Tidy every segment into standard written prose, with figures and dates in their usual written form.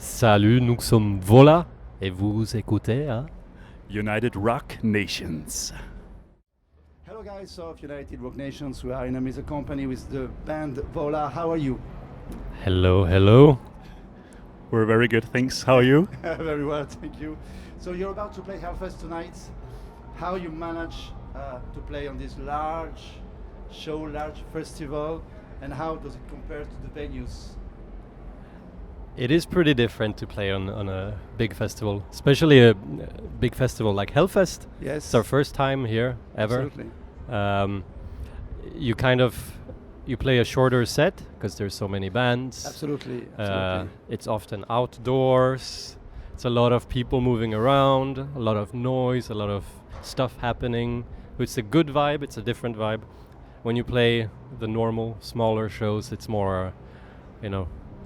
Salut, nous sommes Vola et vous écoutez hein? United Rock Nations. Hello guys of United Rock Nations, we are in a music company with the band Vola. How are you? Hello. We're very good, thanks. How are you? Very well, thank you. So you're about to play Hellfest tonight. How you manage to play on this large show, large festival, and how does it compare to the venues? It is pretty different to play on a big festival, especially a big festival like Hellfest. Yes. It's our first time here ever. Absolutely. You play a shorter set because there's so many bands. Absolutely. It's often outdoors. It's a lot of people moving around, a lot of noise, a lot of stuff happening. It's a good vibe, it's a different vibe. When you play the normal, smaller shows, it's more,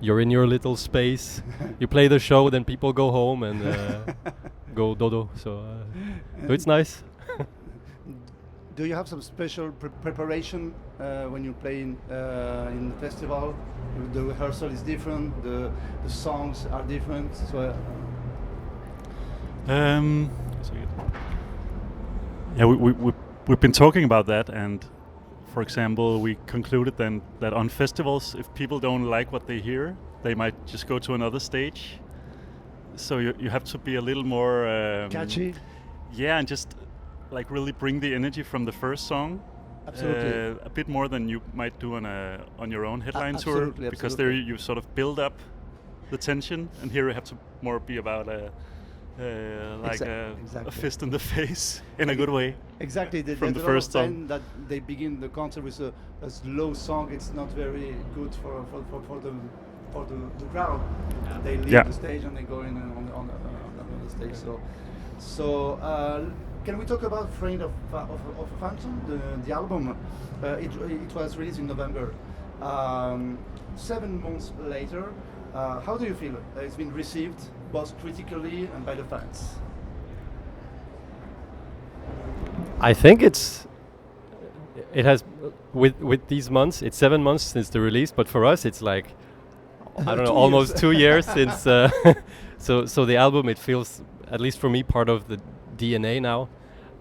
you're in your little space. You play the show, then people go home and go dodo. So it's nice. Do you have some special preparation when you play in the festival? The rehearsal is different. The songs are different. So. We've been talking about that, and for example, we concluded then that on festivals, if people don't like what they hear, they might just go to another stage. So you have to be a little more catchy. Yeah, and just like really bring the energy from the first song. Absolutely. A bit more than you might do on your own headline tour, absolutely, because there you sort of build up the tension, and here you have to more be about a fist in the face in a good way. Exactly. From the first song. That they begin the concert with a slow song. It's not very good for the crowd. Yeah. They leave the stage and they go in on the stage. So can we talk about Friend of Phantom, the album? It was released in November. 7 months later, how do you feel? It's been received both critically and by the fans. I think it has with these months. It's 7 months since the release, but for us, it's like I don't know, almost 2 years since. So the album, it feels, at least for me, part of the DNA now.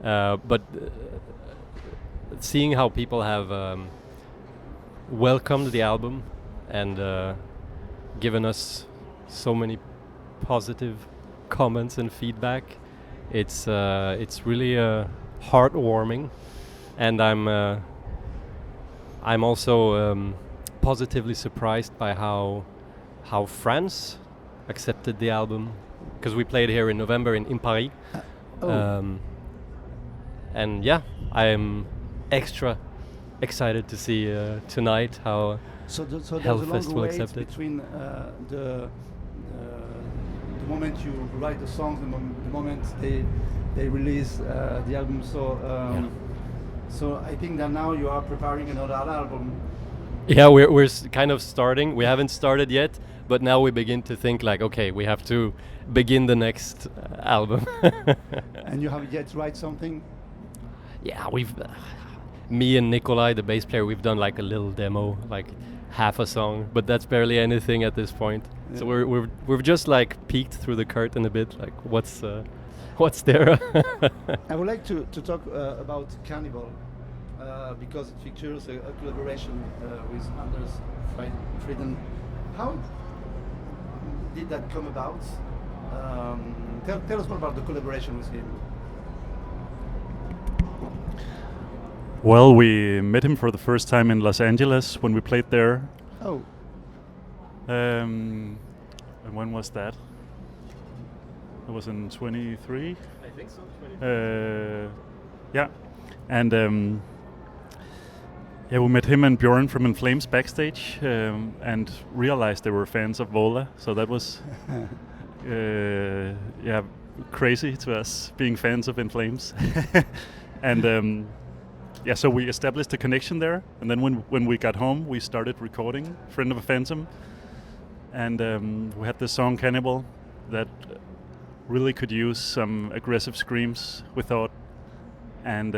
But seeing how people have welcomed the album and given us so many positive comments and feedback, it's really heartwarming, and I'm also positively surprised by how France accepted the album, because we played here in November in Paris. And yeah, I am extra excited to see tonight how Hellfest will accept it. Between the moment you write the songs, the moment they release the album. So I think that now you are preparing another album. Yeah, we're kind of starting. We haven't started yet, but now we begin to think like, okay, we have to begin the next album. And you have yet to write something? Yeah, me and Nikolai, the bass player, we've done like a little demo, like half a song, but that's barely anything at this point. Yeah. So we've just like peeked through the curtain a bit, like what's there. I would like to talk about Cannibal, because it features a collaboration with Anders Frieden. How did that come about? Tell us more about the collaboration with him. Well, we met him for the first time in Los Angeles when we played there. Oh. And when was that? It was in 23? I think so, 23. Yeah. And we met him and Bjorn from In Flames backstage, and realized they were fans of Vola. So that was crazy to us, being fans of In Flames. And so we established a connection there, and then when we got home, we started recording Friend of a Phantom, and we had this song Cannibal that really could use some aggressive screams, we thought, and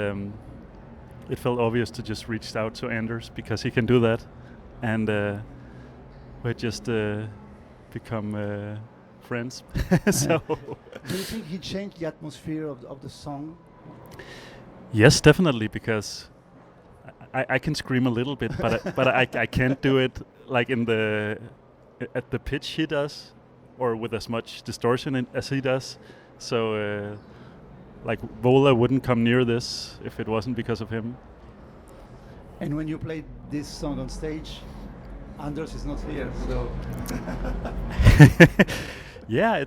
it felt obvious to just reach out to Anders because he can do that, and we had just become friends. So Do you think he changed the atmosphere of the song? yes, definitely, because I can scream a little bit, but I can't do it like at the pitch he does, or with as much distortion as he does. So like Vola wouldn't come near this if it wasn't because of him. And when you played this song on stage, Anders is not here, so Yeah,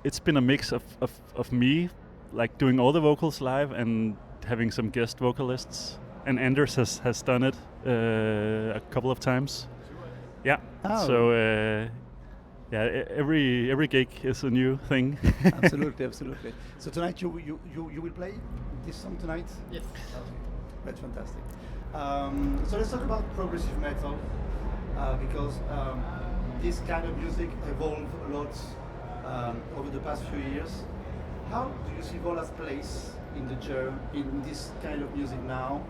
it's been a mix of me like doing all the vocals live and having some guest vocalists, and Anders has done it a couple of times. Yeah. Oh. So yeah, every gig is a new thing. absolutely, absolutely. So tonight you will play this song tonight? Yes. Okay, that's fantastic. So let's talk about progressive metal because this kind of music evolved a lot over the past few years. How do you see Vola's place in in this kind of music now?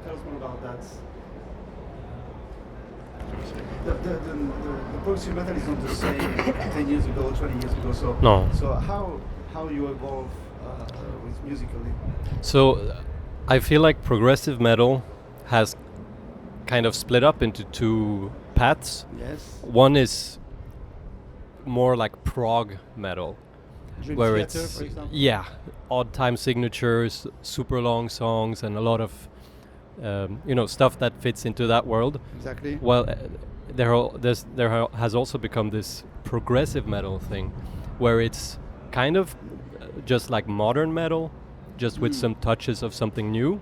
Tell us more about that. The progressive metal is not the same 10 years ago, 20 years ago. So No. So how you evolve with musically? So I feel like progressive metal has kind of split up into two paths. Yes. One is more like prog metal, Dream where Theater, it's for example. yeah, odd time signatures, super long songs, and a lot of stuff that fits into that world. Exactly. Well, there has also become this progressive metal thing, where it's kind of just like modern metal, just with some touches of something new.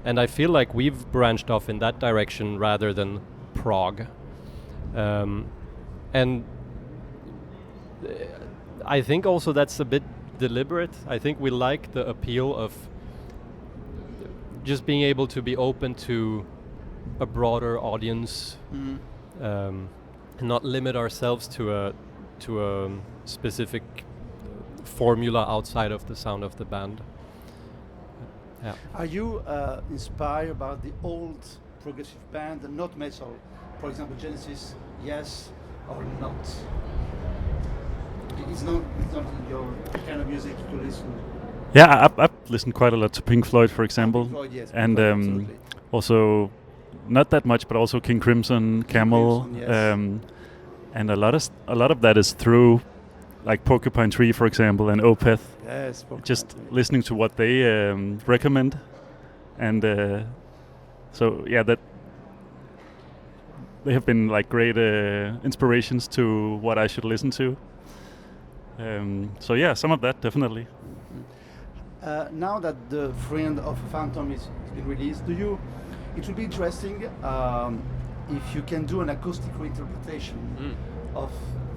And I feel like we've branched off in that direction rather than prog. And I think also that's a bit deliberate. I think we like the appeal of just being able to be open to a broader audience, and not limit ourselves to a specific formula outside of the sound of the band. Yeah. Are you inspired by the old progressive band and not metal? For example, Genesis, yes or not? It's not your kind of music to listen. Yeah, I've listened quite a lot to Pink Floyd, for example, Pink Floyd, yes, and Pink Floyd, absolutely. also not that much, but also King Crimson, Camel, Crimson, yes. and a lot of that is through like Porcupine Tree, for example, and Opeth. Yes. Just listening to what they recommend, and so yeah, that they have been like great inspirations to what I should listen to. So yeah, some of that definitely. Now that the Friend of Phantom is been released, it would be interesting if you can do an acoustic reinterpretation of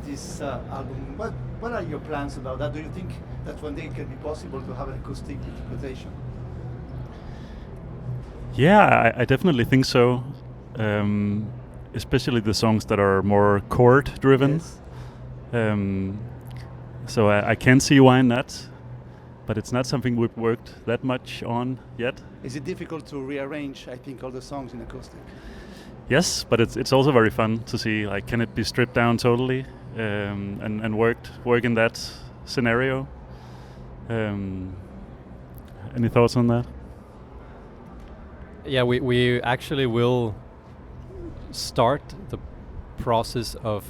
this album. What are your plans about that? Do you think that one day it can be possible to have an acoustic interpretation? Yeah, I definitely think so. Especially the songs that are more chord driven. Yes. So I can see why not, but it's not something we've worked that much on yet. Is it difficult to rearrange, I think, all the songs in acoustic? Yes, but it's also very fun to see, like, can it be stripped down totally and work in that scenario? Any thoughts on that? Yeah, we actually will start the process of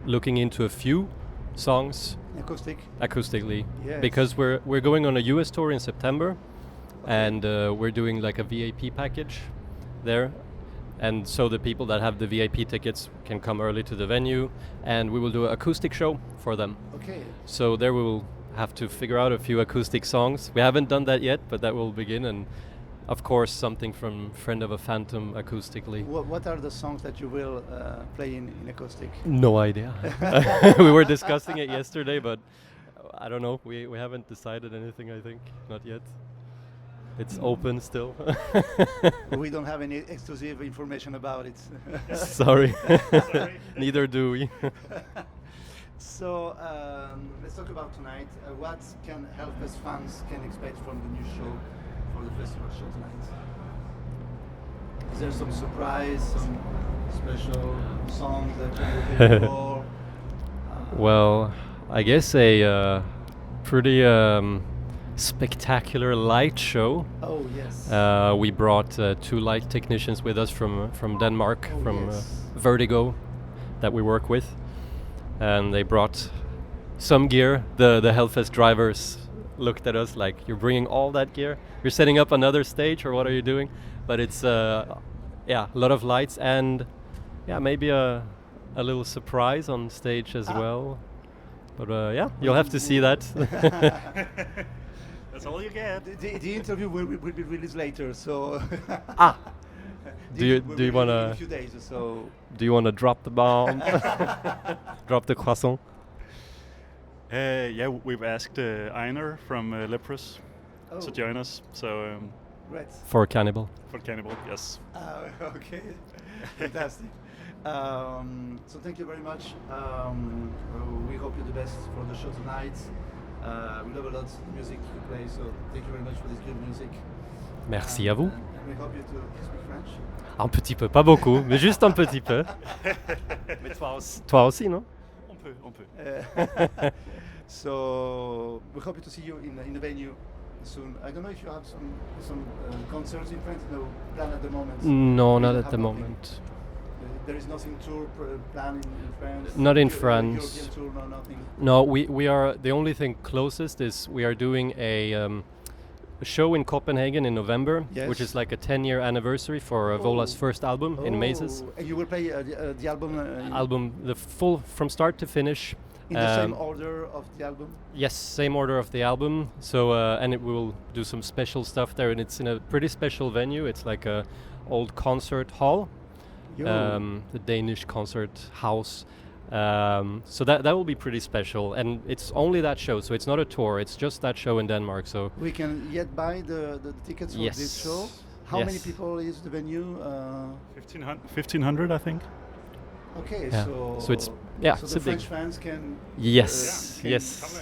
looking into a few songs acoustically, Yes. because we're going on a US tour in September, and we're doing like a VIP package there, and so the people that have the VIP tickets can come early to the venue, and we will do an acoustic show for them. Okay. So there we will have to figure out a few acoustic songs. We haven't done that yet, but that will begin, and of course something from Friend of a Phantom acoustically. What are the songs that you will play in acoustic? No idea. We were discussing it yesterday, but I don't know. We haven't decided anything, I think. Not yet. It's open still. We don't have any exclusive information about it. Sorry. Neither do we. So let's talk about tonight. What can Hellfest fans can expect from the new show, for the festival show tonight? Is there some surprise, some special song that you're looking for? Well, I guess a pretty spectacular light show. Oh yes. We brought 2 light technicians with us from Denmark, Oh, from yes. Vertigo, that we work with, and they brought some gear. The Hellfest drivers looked at us like, "You're bringing all that gear? You're setting up another stage, or what are you doing?" But it's a lot of lights and maybe a little surprise on stage as well. But you'll have to see that. That's all you get. The interview will be released later, so. Do you in wanna a few days, so. Do you want to drop the bomb? Drop the croissant? We've asked Einar from Leprous to join us. So Right. For Cannibal. for Cannibal, yes. Okay. Fantastic. So thank you very much. We hope you the best for the show tonight. We love a lot the music you play, so thank you very much for this good music. Merci à vous. And we hope you to speak French. Un petit peu, pas beaucoup, mais juste un petit peu. Mais Toi aussi, non? on peut. So we hope to see you in the venue soon. I don't know if you have some concerts in France. No plan at the moment. No, You not have at the nothing? moment. There is nothing tour planned in France. Not in European France. tour, no, nothing. No, we are the only thing closest is we are doing a show in Copenhagen in November, which Yes. is like a 10-year anniversary for Vola's first album in Mazes. And you will play the album Album, the full from start to finish. in the same order of the album. Yes, same order of the album. So and it will do some special stuff there, and it's in a pretty special venue. It's like a old concert hall, the Danish concert house. So that will be pretty special, and it's only that show. So it's not a tour. It's just that show in Denmark. So We can yet buy the tickets for Yes. this show. How many Yes. people is the venue? 1,500, I think. Okay, Yeah. so So it's so it's the a big. French fans can. Yes, can yes.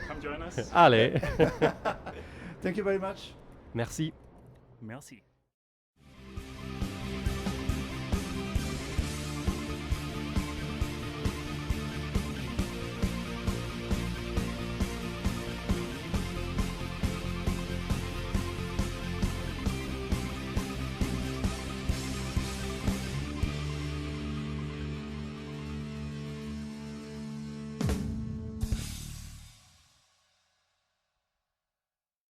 Come join us. Allez. Thank you very much. Merci. Merci.